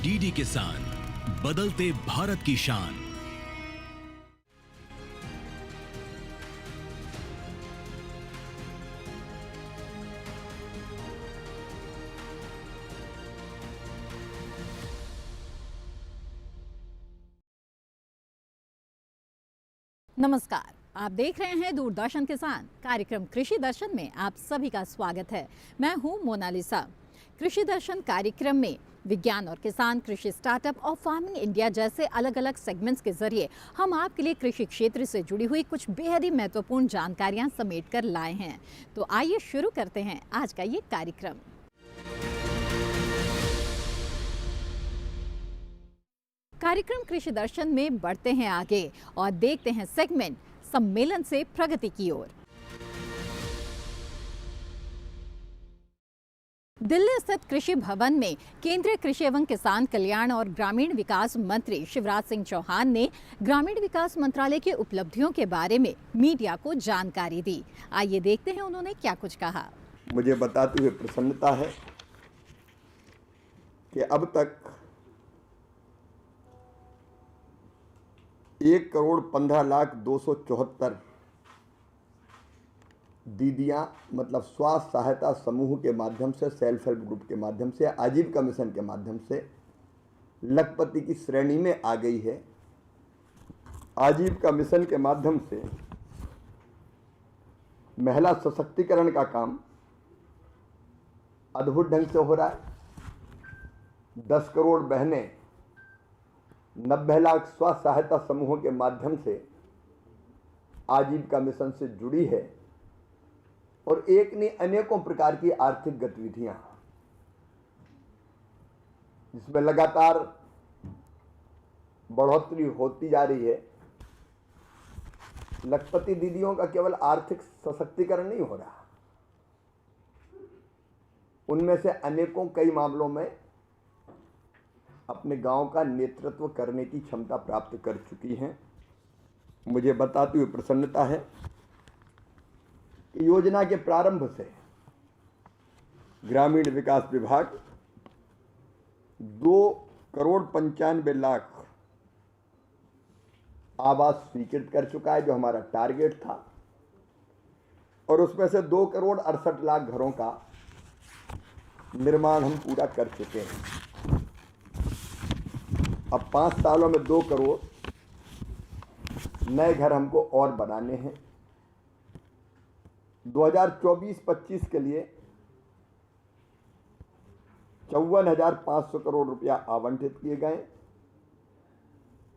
DD किसान, बदलते भारत की शान। नमस्कार, आप देख रहे हैं दूरदर्शन किसान। कार्यक्रम कृषि दर्शन में आप सभी का स्वागत है। मैं हूं मोनालिसा। कृषि दर्शन कार्यक्रम में विज्ञान और किसान, कृषि स्टार्टअप और फार्मिंग इंडिया जैसे अलग अलग सेगमेंट्स के जरिए हम आपके लिए कृषि क्षेत्र से जुड़ी हुई कुछ बेहद ही महत्वपूर्ण जानकारियां समेट कर लाए हैं। तो आइए शुरू करते हैं आज का ये कार्यक्रम। कार्यक्रम कृषि दर्शन में बढ़ते हैं आगे और देखते हैं सेगमेंट सम्मेलन से प्रगति की ओर। दिल्ली स्थित कृषि भवन में केंद्रीय कृषि एवं किसान कल्याण और ग्रामीण विकास मंत्री शिवराज सिंह चौहान ने ग्रामीण विकास मंत्रालय की उपलब्धियों के बारे में मीडिया को जानकारी दी। आइए देखते हैं उन्होंने क्या कुछ कहा। मुझे बताते हुए प्रसन्नता है कि अब तक 1,15,02,74 दीदियाँ मतलब स्वास्थ्य सहायता समूह के माध्यम से, सेल्फ हेल्प ग्रुप के माध्यम से, आजीविका मिशन के माध्यम से लखपति की श्रेणी में आ गई है। आजीविका मिशन के माध्यम से महिला सशक्तिकरण का काम अद्भुत ढंग से हो रहा है। 10 करोड़ बहनें 90 लाख स्वास्थ्य सहायता समूहों के माध्यम से आजीविका मिशन से जुड़ी है और एक नहीं अनेकों प्रकार की आर्थिक गतिविधियां जिसमें लगातार बढ़ोतरी होती जा रही है। लखपति दीदियों का केवल आर्थिक सशक्तिकरण नहीं हो रहा, उनमें से अनेकों कई मामलों में अपने गांव का नेतृत्व करने की क्षमता प्राप्त कर चुकी हैं। मुझे बताते हुए प्रसन्नता है कि योजना के प्रारंभ से ग्रामीण विकास विभाग 2,95,00,000 आवास स्वीकृत कर चुका है, जो हमारा टारगेट था, और उसमें से 2,68,00,000 घरों का निर्माण हम पूरा कर चुके हैं। अब 5 सालों में 2 करोड़ नए घर हमको और बनाने हैं। 2024-25 के लिए 54,500 करोड़ रुपया आवंटित किए गए।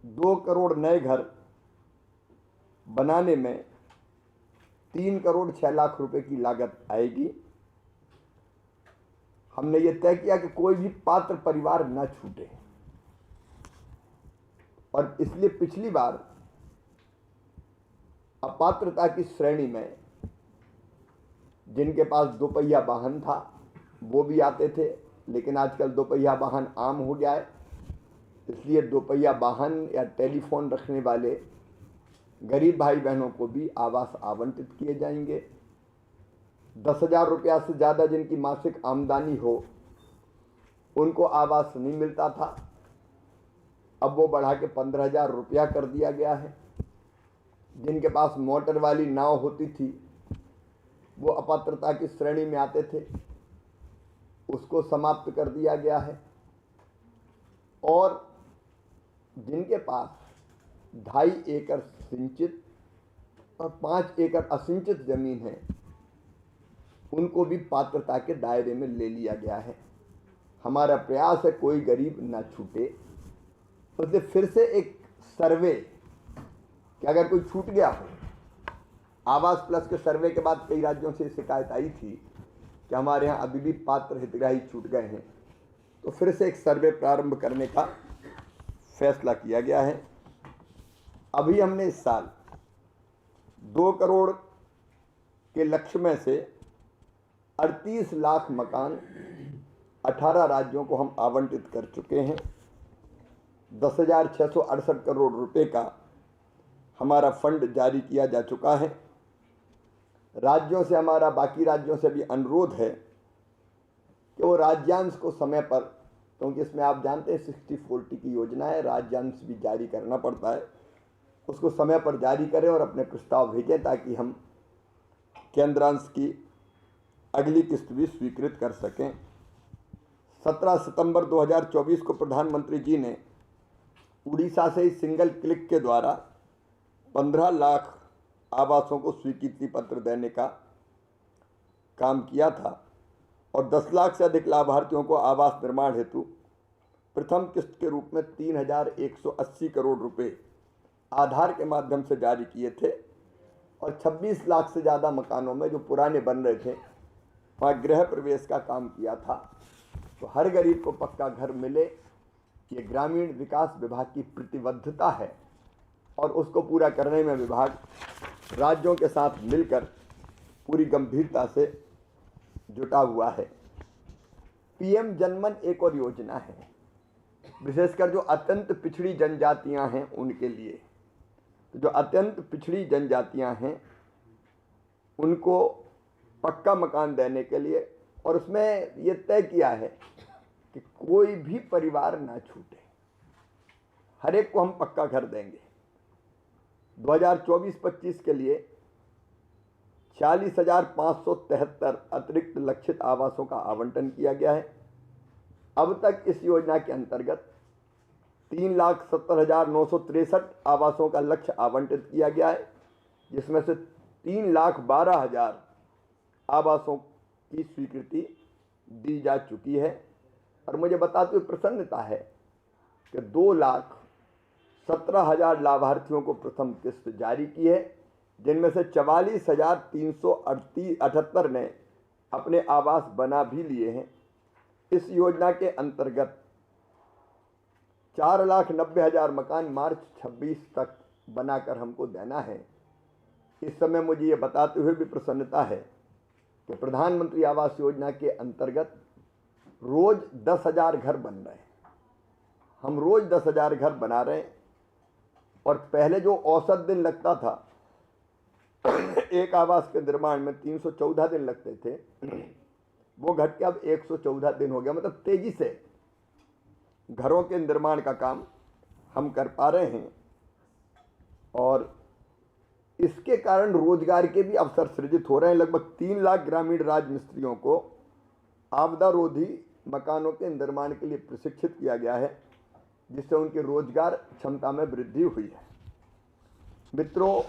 2 करोड़ नए घर बनाने में 3 करोड़ 6 लाख रुपए की लागत आएगी। हमने ये तय किया कि कोई भी पात्र परिवार न छूटे, और इसलिए पिछली बार अपात्रता की श्रेणी में जिनके पास 2 पहिया वाहन था वो भी आते थे, लेकिन आजकल 2 पहिया वाहन आम हो गया है, इसलिए 2 पहिया वाहन या टेलीफोन रखने वाले गरीब भाई बहनों को भी आवास आवंटित किए जाएंगे। 10,000 रुपया से ज़्यादा जिनकी मासिक आमदनी हो उनको आवास नहीं मिलता था, अब वो बढ़ा के 15,000 रुपया कर दिया गया है। जिनके पास मोटर वाली नाव होती थी वो अपात्रता की श्रेणी में आते थे, उसको समाप्त कर दिया गया है। और जिनके पास 2.5 एकड़ सिंचित और 5 एकड़ असिंचित जमीन है उनको भी पात्रता के दायरे में ले लिया गया है। हमारा प्रयास है कोई गरीब ना छूटे। तो फिर से एक सर्वे कि अगर कोई छूट गया हो, आवास प्लस के सर्वे के बाद कई राज्यों से शिकायत आई थी कि हमारे यहाँ अभी भी पात्र हितग्राही छूट गए हैं, तो फिर से एक सर्वे प्रारंभ करने का फैसला किया गया है। अभी हमने इस साल 2 करोड़ के लक्ष्य में से 38 लाख मकान 18 राज्यों को हम आवंटित कर चुके हैं। 10,668 करोड़ रुपए का हमारा फंड जारी किया जा चुका है। राज्यों से हमारा बाकी राज्यों से भी अनुरोध है कि वो राज्यांश को समय पर क्योंकि इसमें आप जानते हैं 60-40 की योजना है, राज्यांश भी जारी करना पड़ता है। उसको समय पर जारी करें और अपने प्रस्ताव भेजें ताकि हम केंद्रांश की अगली किस्त भी स्वीकृत कर सकें। 17 सितंबर 2024 को प्रधानमंत्री जी ने उड़ीसा से ही सिंगल क्लिक के द्वारा 15 लाख आवासों को स्वीकृति पत्र देने का काम किया था और 10 लाख से अधिक लाभार्थियों को आवास निर्माण हेतु प्रथम किस्त के रूप में 3,180 करोड़ रुपए आधार के माध्यम से जारी किए थे और 26 लाख से ज़्यादा मकानों में जो पुराने बन रहे थे वहाँ गृह प्रवेश का काम किया था। तो हर गरीब को पक्का घर मिले, ये ग्रामीण विकास विभाग की प्रतिबद्धता है और उसको पूरा करने में विभाग राज्यों के साथ मिलकर पूरी गंभीरता से जुटा हुआ है। पीएम जनमन एक और योजना है, विशेषकर जो अत्यंत पिछड़ी जनजातियां हैं उनके लिए। तो जो अत्यंत पिछड़ी जनजातियां हैं उनको पक्का मकान देने के लिए, और उसमें ये तय किया है कि कोई भी परिवार ना छूटे, हर एक को हम पक्का घर देंगे। 2024-25 के लिए 40,573 अतिरिक्त लक्षित आवासों का आवंटन किया गया है। अब तक इस योजना के अंतर्गत 3,70,963 आवासों का लक्ष्य आवंटित किया गया है, जिसमें से 3,12,000 आवासों की स्वीकृति दी जा चुकी है। और मुझे बताते हुए प्रसन्नता है कि 2,17,000 लाभार्थियों को प्रथम किस्त जारी की है, जिनमें से 44,378 ने अपने आवास बना भी लिए हैं। इस योजना के अंतर्गत 4,90,000 मकान मार्च 26 तक बनाकर हमको देना है। इस समय मुझे ये बताते हुए भी प्रसन्नता है कि प्रधानमंत्री आवास योजना के अंतर्गत रोज 10,000 घर बन रहे हैं। हम रोज 10,000 घर बना रहे हैं और पहले जो औसत दिन लगता था एक आवास के निर्माण में 314 दिन लगते थे, वो घट के अब 114 दिन हो गया। मतलब तेजी से घरों के निर्माण का काम हम कर पा रहे हैं और इसके कारण रोजगार के भी अवसर सृजित हो रहे हैं। लगभग 3 लाख ग्रामीण राज मिस्त्रियों को आपदा रोधी मकानों के निर्माण के लिए प्रशिक्षित किया गया है, जिससे उनकी रोजगार क्षमता में वृद्धि हुई है। मित्रों,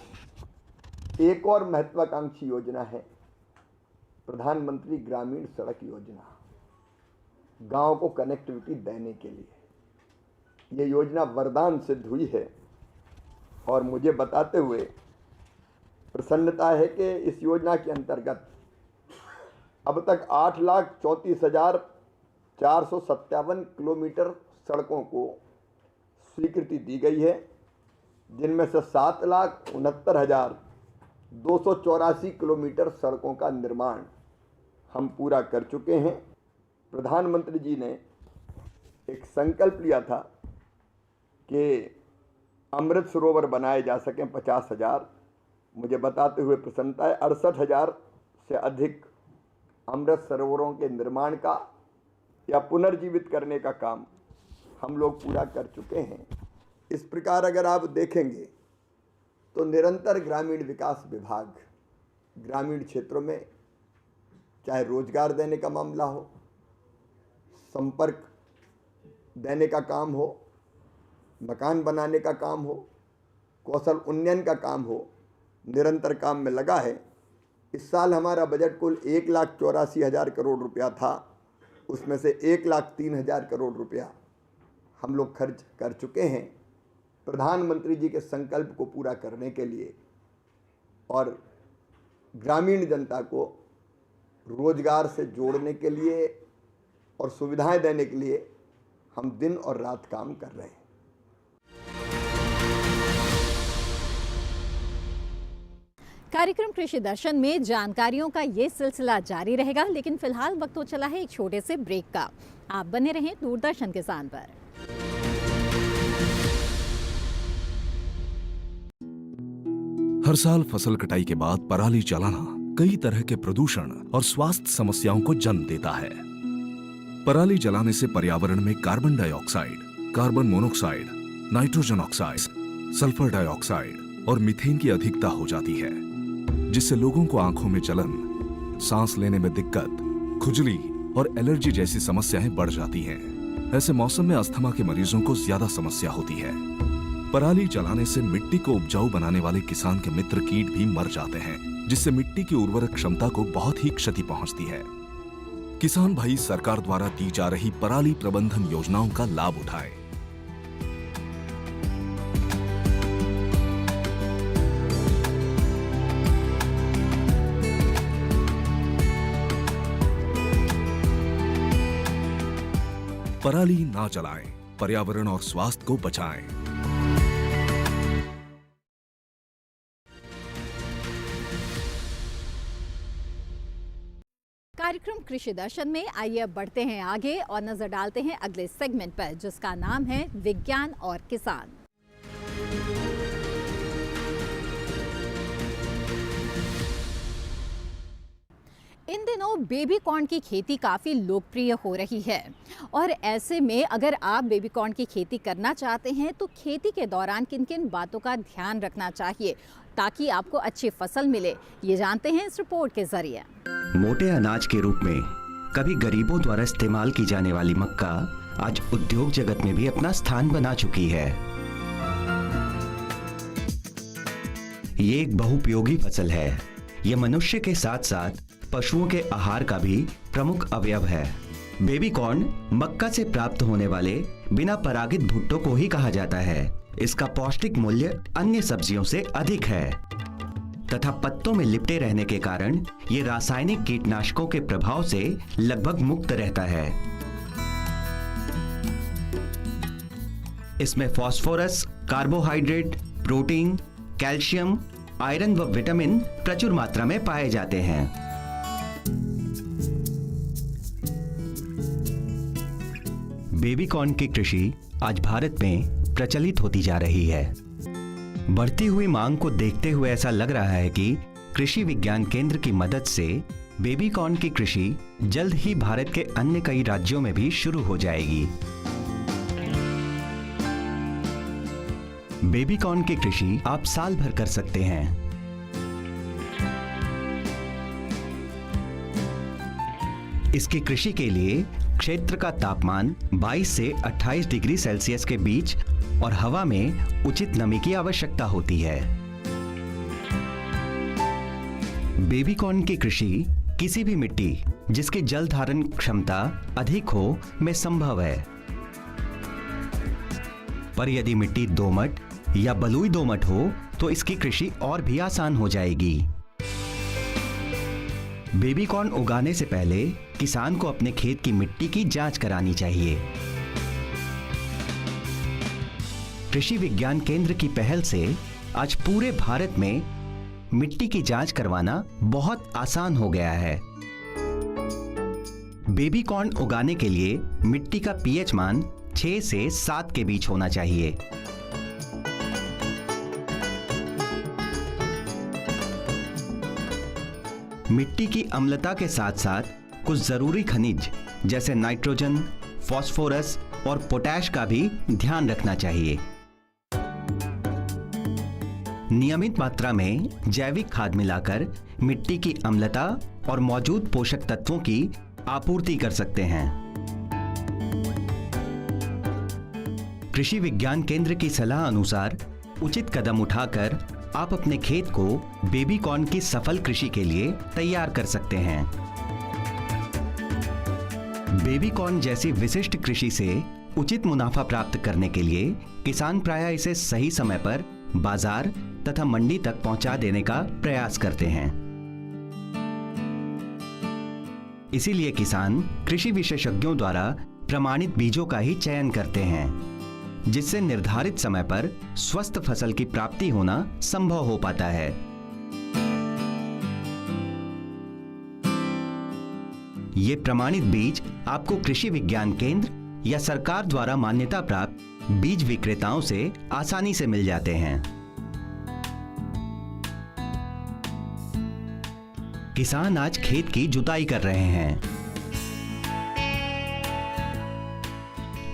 एक और महत्वाकांक्षी योजना है प्रधानमंत्री ग्रामीण सड़क योजना, गांव को कनेक्टिविटी देने के लिए। ये योजना वरदान सिद्ध हुई है और मुझे बताते हुए प्रसन्नता है कि इस योजना के अंतर्गत अब तक 8,34,457 किलोमीटर सड़कों को स्वीकृति दी गई है, जिनमें से 7,69,284 किलोमीटर सड़कों का निर्माण हम पूरा कर चुके हैं। प्रधानमंत्री जी ने एक संकल्प लिया था कि अमृत सरोवर बनाए जा सकें 50,000। मुझे बताते हुए प्रसन्नता है 68,000 से अधिक अमृत सरोवरों के निर्माण का या पुनर्जीवित करने का काम हम लोग पूरा कर चुके हैं। इस प्रकार अगर आप देखेंगे तो निरंतर ग्रामीण विकास विभाग ग्रामीण क्षेत्रों में चाहे रोजगार देने का मामला हो, संपर्क देने का काम हो, मकान बनाने का काम हो, कौशल उन्नयन का काम हो, निरंतर काम में लगा है। इस साल हमारा बजट कुल 1,84,000 करोड़ रुपया था, उसमें से 1,03,000 करोड़ रुपया हम लोग खर्च कर चुके हैं प्रधानमंत्री जी के संकल्प को पूरा करने के लिए और ग्रामीण जनता को रोजगार से जोड़ने के लिए और सुविधाएं देने के लिए हम दिन और रात काम कर रहे हैं। कार्यक्रम कृषि दर्शन में जानकारियों का ये सिलसिला जारी रहेगा, लेकिन फिलहाल वक्त हो चला है एक छोटे से ब्रेक का। आप बने रहें दूरदर्शन किसान पर। हर साल फसल कटाई के बाद पराली जलाना कई तरह के प्रदूषण और स्वास्थ्य समस्याओं को जन्म देता है। पराली जलाने से पर्यावरण में carbon dioxide, carbon monoxide, nitrogen oxide, sulphur dioxide और मीथेन की अधिकता हो जाती है, जिससे लोगों को आंखों में जलन, सांस लेने में दिक्कत, खुजली और एलर्जी जैसी समस्याएं बढ़ जाती हैं। ऐसे मौसम में अस्थमा के मरीजों को ज्यादा समस्या होती है। पराली जलाने से मिट्टी को उपजाऊ बनाने वाले किसान के मित्र कीट भी मर जाते हैं, जिससे मिट्टी की उर्वरक क्षमता को बहुत ही क्षति पहुंचती है। किसान भाई सरकार द्वारा दी जा रही पराली प्रबंधन योजनाओं का लाभ उठाएं। पराली ना जलाएं, पर्यावरण और स्वास्थ्य को बचाएं। कार्यक्रम कृषि दर्शन में आइए अब बढ़ते हैं आगे और नजर डालते हैं अगले सेगमेंट पर, जिसका नाम है विज्ञान और किसान। इन दिनों बेबी कॉर्न की खेती काफ़ी लोकप्रिय हो रही है और ऐसे में अगर आप बेबी कॉर्न की खेती करना चाहते हैं तो खेती के दौरान किन किन बातों का ध्यान रखना चाहिए ताकि आपको अच्छी फसल मिले, ये जानते हैं इस रिपोर्ट के जरिए। मोटे अनाज के रूप में कभी गरीबों द्वारा इस्तेमाल की जाने वाली मक्का आज उद्योग जगत में भी अपना स्थान बना चुकी है। ये एक बहुउपयोगी फसल है। ये मनुष्य के साथ साथ पशुओं के आहार का भी प्रमुख अवयव है। बेबी कॉर्न मक्का से प्राप्त होने वाले बिना परागित भुट्टो को ही कहा जाता है। इसका पौष्टिक मूल्य अन्य सब्जियों से अधिक है तथा पत्तों में लिपटे रहने के कारण ये रासायनिक कीटनाशकों के प्रभाव से लगभग मुक्त रहता है। इसमें phosphorus, carbohydrate, protein, calcium, iron व विटामिन प्रचुर मात्रा में पाए जाते हैं। बेबी कॉर्न की कृषि आज भारत में प्रचलित होती जा रही है। बढ़ती हुई मांग को देखते हुए ऐसा लग रहा है कि कृषि विज्ञान केंद्र की मदद से बेबी कॉर्न की कृषि जल्द ही भारत के अन्य कई राज्यों में भी शुरू हो जाएगी। बेबी कॉर्न की कृषि आप साल भर कर सकते हैं। इसकी कृषि के लिए क्षेत्र का तापमान 22 से 28 डिग्री सेल्सियस के बीच और हवा में उचित नमी की आवश्यकता होती है। बेबी कॉर्न की कृषि किसी भी मिट्टी जिसकी जल धारण क्षमता अधिक हो में संभव है, पर यदि मिट्टी दोमट या बलुई दोमट हो तो इसकी कृषि और भी आसान हो जाएगी। बेबी कॉर्न उगाने से पहले किसान को अपने खेत की मिट्टी की जांच करानी चाहिए। कृषि विज्ञान केंद्र की पहल से आज पूरे भारत में मिट्टी की जांच करवाना बहुत आसान हो गया है। बेबी कॉर्न उगाने के लिए मिट्टी का पीएच मान 6 से 7 के बीच होना चाहिए। मिट्टी की अम्लता के साथ साथ कुछ जरूरी खनिज जैसे नाइट्रोजन, फास्फोरस और पोटैश का भी ध्यान रखना चाहिए। नियमित मात्रा में जैविक खाद मिलाकर मिट्टी की अम्लता और मौजूद पोषक तत्वों की आपूर्ति कर सकते हैं। कृषि विज्ञान केंद्र की सलाह अनुसार उचित कदम उठाकर आप अपने खेत को बेबी कॉर्न की सफल कृषि के लिए तैयार कर सकते हैं। बेबी कॉर्न जैसी विशिष्ट कृषि से उचित मुनाफा प्राप्त करने के लिए किसान प्रायः इसे सही समय पर बाजार तथा मंडी तक पहुंचा देने का प्रयास करते हैं। इसीलिए किसान कृषि विशेषज्ञों द्वारा प्रमाणित बीजों का ही चयन करते हैं, जिससे निर्धारित समय पर स्वस्थ फसल की प्राप्ति होना संभव हो पाता है। ये प्रमाणित बीज आपको कृषि विज्ञान केंद्र या सरकार द्वारा मान्यता प्राप्त बीज विक्रेताओं से आसानी से मिल जाते हैं। किसान आज खेत की जुताई कर रहे हैं।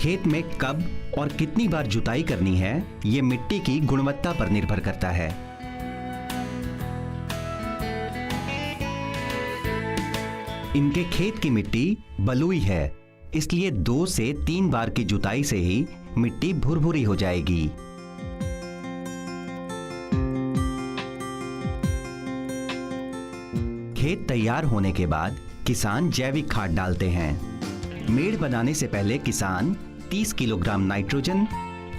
खेत में कब और कितनी बार जुताई करनी है, ये मिट्टी की गुणवत्ता पर निर्भर करता है। इनके खेत की मिट्टी बलुई है, इसलिए 2 से 3 बार की जुताई से ही मिट्टी भुरभुरी हो जाएगी। खेत तैयार होने के बाद किसान जैविक खाद डालते हैं। मेड़ बनाने से पहले किसान 30 किलोग्राम नाइट्रोजन,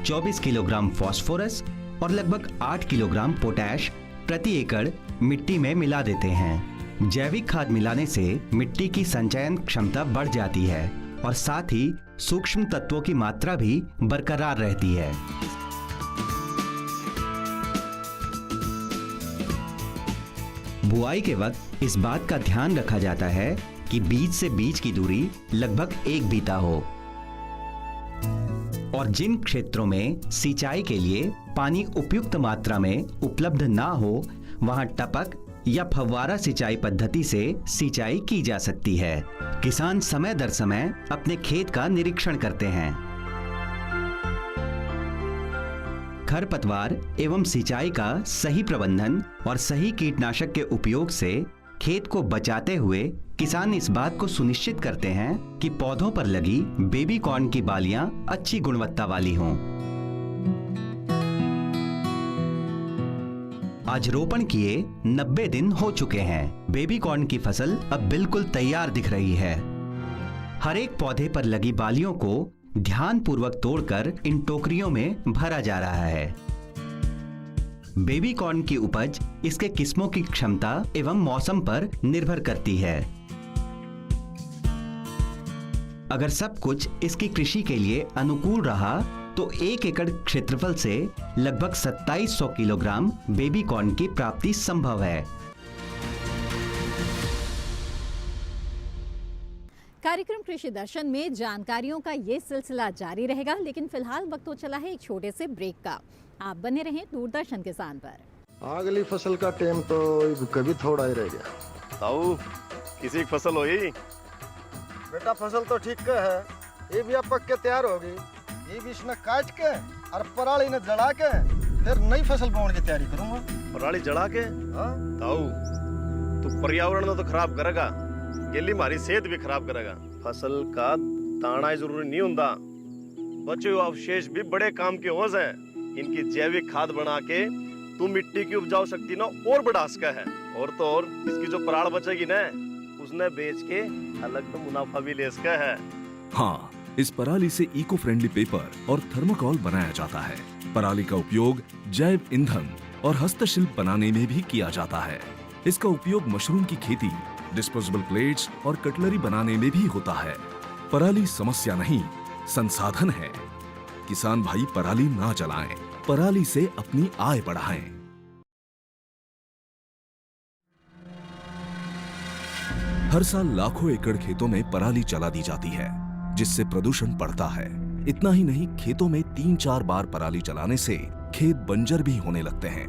24 किलोग्राम फास्फोरस और लगभग 8 किलोग्राम पोटैश प्रति एकड़ मिट्टी में मिला देते हैं। जैविक खाद मिलाने से मिट्टी की संचयन क्षमता बढ़ जाती है और साथ ही सूक्ष्म तत्वों की मात्रा भी बरकरार रहती है। बुआई के वक्त इस बात का ध्यान रखा जाता है कि बीज से बीज की दूरी लगभग 1 बीता हो और जिन क्षेत्रों में सिंचाई के लिए पानी उपयुक्त मात्रा में उपलब्ध ना हो, वहां टपक या फव्वारा सिंचाई पद्धति से सिंचाई की जा सकती है। किसान समय दर समय अपने खेत का निरीक्षण करते हैं। खरपतवार एवं सिंचाई का सही प्रबंधन और सही कीटनाशक के उपयोग से खेत को बचाते हुए किसान इस बात को सुनिश्चित करते हैं कि पौधों पर लगी बेबी कॉर्न की बालियां अच्छी गुणवत्ता वाली हों। आज रोपण किए 90 दिन हो चुके हैं। बेबी कॉर्न की फसल अब बिल्कुल तैयार दिख रही है। हर एक पौधे पर लगी बालियों को ध्यानपूर्वक तोड़कर इन टोकरियों में भरा जा रहा है। बेबी कॉर्न की उपज इसके किस्मों की क्षमता एवं मौसम पर निर्भर करती है। अगर सब कुछ इसकी कृषि के लिए अनुकूल रहा तो 1 एकड़ क्षेत्रफल से लगभग 2700 किलोग्राम बेबी कॉर्न की प्राप्ति संभव है। कार्यक्रम कृषि दर्शन में जानकारियों का ये सिलसिला जारी रहेगा, लेकिन फिलहाल वक्त हो चला है एक छोटे से ब्रेक का। आप बने रहें दूरदर्शन किसान पर। अगली फसल का टाइम तो कभी थोड़ा ही रह गया। ताऊ किसी की फसल हुई? बेटा फसल तो ठीक का है, ये भी अब पक के तैयार होगी। ये भी इसने काट के और पराली ने जड़ा के फिर नई फसल बोने की तैयारी करूंगा। पराली जड़ा के? हाँ? ताऊ तू पर्यावरण तो खराब करेगा, गेली हमारी सेहत भी खराब करेगा। फसल का दाना ही जरूरी नहीं होता, बचे हुए अवशेष भी बड़े काम के हो जाए। इनकी जैविक खाद बना के तू मिट्टी की उपजाऊ शक्ति ना और बढ़ा सका है। और तो और इसकी जो पराल बचेगी ना, उसने बेच के अलग तो मुनाफा भी ले सका है। हाँ, इस पराली से इको फ्रेंडली पेपर और थर्मोकोल बनाया जाता है। पराली का उपयोग जैव ईंधन और हस्तशिल्प बनाने में भी किया जाता है। इसका उपयोग मशरूम की खेती, डिस्पोजेबल प्लेट्स और कटलरी बनाने में भी होता है। पराली समस्या नहीं, संसाधन है। किसान भाई पराली ना जलाएं, पराली से अपनी आय बढ़ाएं। हर साल लाखों एकड़ खेतों में पराली जला दी जाती है, जिससे प्रदूषण बढ़ता है। इतना ही नहीं, खेतों में 3-4 बार पराली जलाने से खेत बंजर भी होने लगते हैं।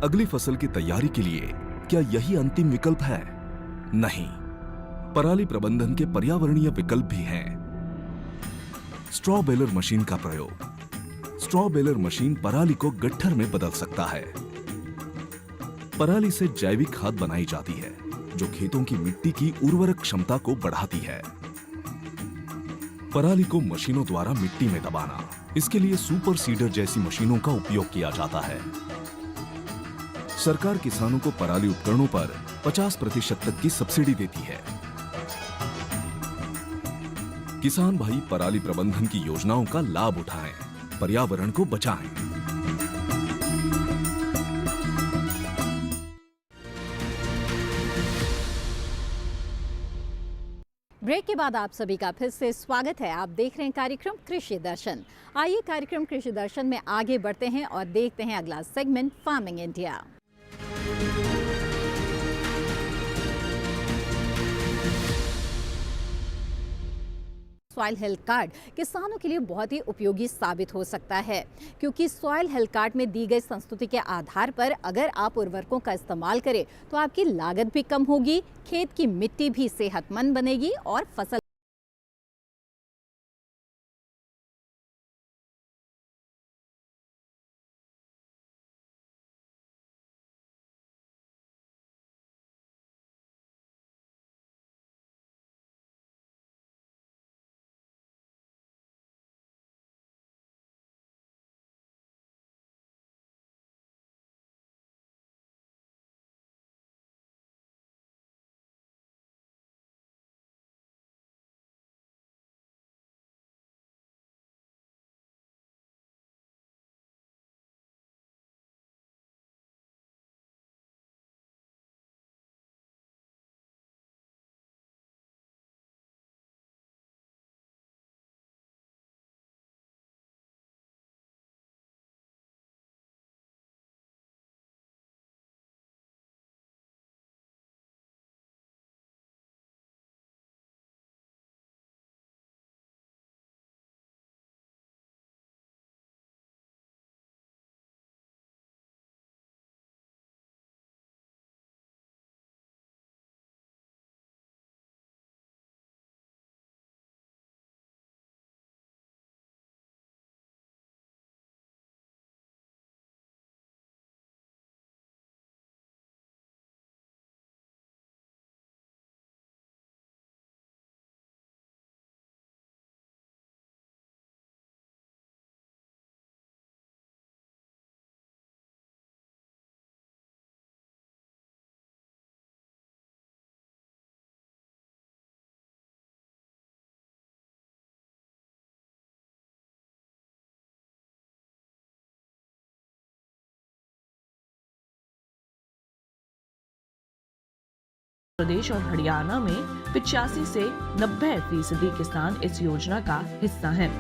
अगली फसल की तैयारी के लिए क्या यही अंतिम विकल्प है? नहीं, पराली प्रबंधन के पर्यावरणीय विकल्प भी हैं। स्ट्रॉ बेलर मशीन का प्रयोग। स्ट्रॉ बेलर मशीन पराली को गट्ठर में बदल सकता है। पराली से जैविक खाद बनाई जाती है, जो खेतों की मिट्टी की उर्वरक क्षमता को बढ़ाती है। पराली को मशीनों द्वारा मिट्टी में दबाना, इसके लिए सुपर सीडर जैसी मशीनों का उपयोग किया जाता है। सरकार किसानों को पराली उपकरणों पर 50% तक की सब्सिडी देती है। किसान भाई पराली प्रबंधन की योजनाओं का लाभ उठाएं, पर्यावरण को बचाएं। ब्रेक के बाद आप सभी का फिर से स्वागत है। आप देख रहे हैं कार्यक्रम कृषि दर्शन। आइए कार्यक्रम कृषि दर्शन में आगे बढ़ते हैं और देखते हैं अगला segment, farming India. Soil health card किसानों के लिए बहुत ही उपयोगी साबित हो सकता है, क्योंकि सॉइल हेल्थ कार्ड में दी गई संस्तुति के आधार पर अगर आप उर्वरकों का इस्तेमाल करें तो आपकी लागत भी कम होगी, खेत की मिट्टी भी सेहतमंद बनेगी और फसल प्रदेश और हरियाणा में 85 से 90% किसान इस योजना का हिस्सा हैं।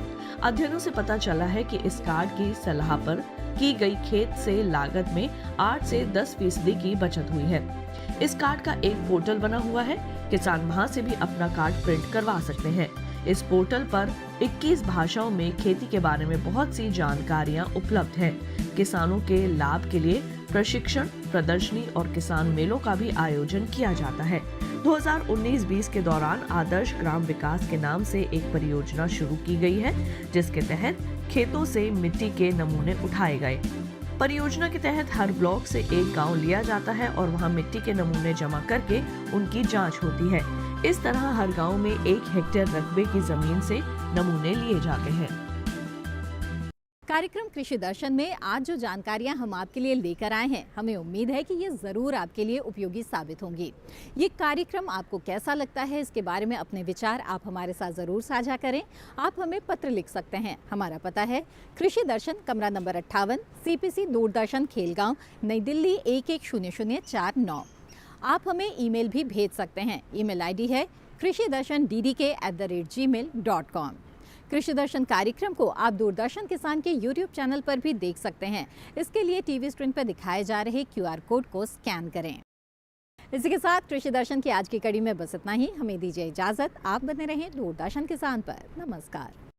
अध्ययनों से पता चला है कि इस कार्ड की सलाह पर की गई खेत से लागत में 8 से 10% की बचत हुई है। इस कार्ड का एक पोर्टल बना हुआ है, किसान वहां से भी अपना कार्ड प्रिंट करवा सकते हैं। इस पोर्टल पर 21 भाषाओं में खेती के बारे में बहुत सी जानकारियां उपलब्ध हैं। किसानों के लाभ के लिए प्रशिक्षण, प्रदर्शनी और किसान मेलों का भी आयोजन किया जाता है। 2019-20 के दौरान आदर्श ग्राम विकास के नाम से एक परियोजना शुरू की गई है, जिसके तहत खेतों से मिट्टी के नमूने उठाए गए। परियोजना के तहत हर ब्लॉक से एक गांव लिया जाता है और वहां मिट्टी के नमूने जमा करके उनकी जांच होती है। इस तरह हर गांव में 1 हेक्टेयर रकबे की जमीन से नमूने लिए जाते हैं। कार्यक्रम कृषि दर्शन में आज जो जानकारियां हम आपके लिए लेकर आए हैं, हमें उम्मीद है कि ये ज़रूर आपके लिए उपयोगी साबित होंगी। ये कार्यक्रम आपको कैसा लगता है, इसके बारे में अपने विचार आप हमारे साथ ज़रूर साझा करें। आप हमें पत्र लिख सकते हैं। हमारा पता है कृषि दर्शन, कमरा नंबर 58, CPC दूरदर्शन, खेलगांव, नई दिल्ली 110049। आप हमें ईमेल भी भेज सकते हैं। ईमेल ID है krishidarshan@gmail.com। कृषि दर्शन कार्यक्रम को आप दूरदर्शन किसान के YouTube चैनल पर भी देख सकते हैं। इसके लिए टीवी स्क्रीन पर दिखाए जा रहे QR कोड को स्कैन करें। इसी के साथ कृषि दर्शन की आज की कड़ी में बस इतना ही। हमें दीजिए इजाज़त। आप बने रहें दूरदर्शन किसान पर। नमस्कार।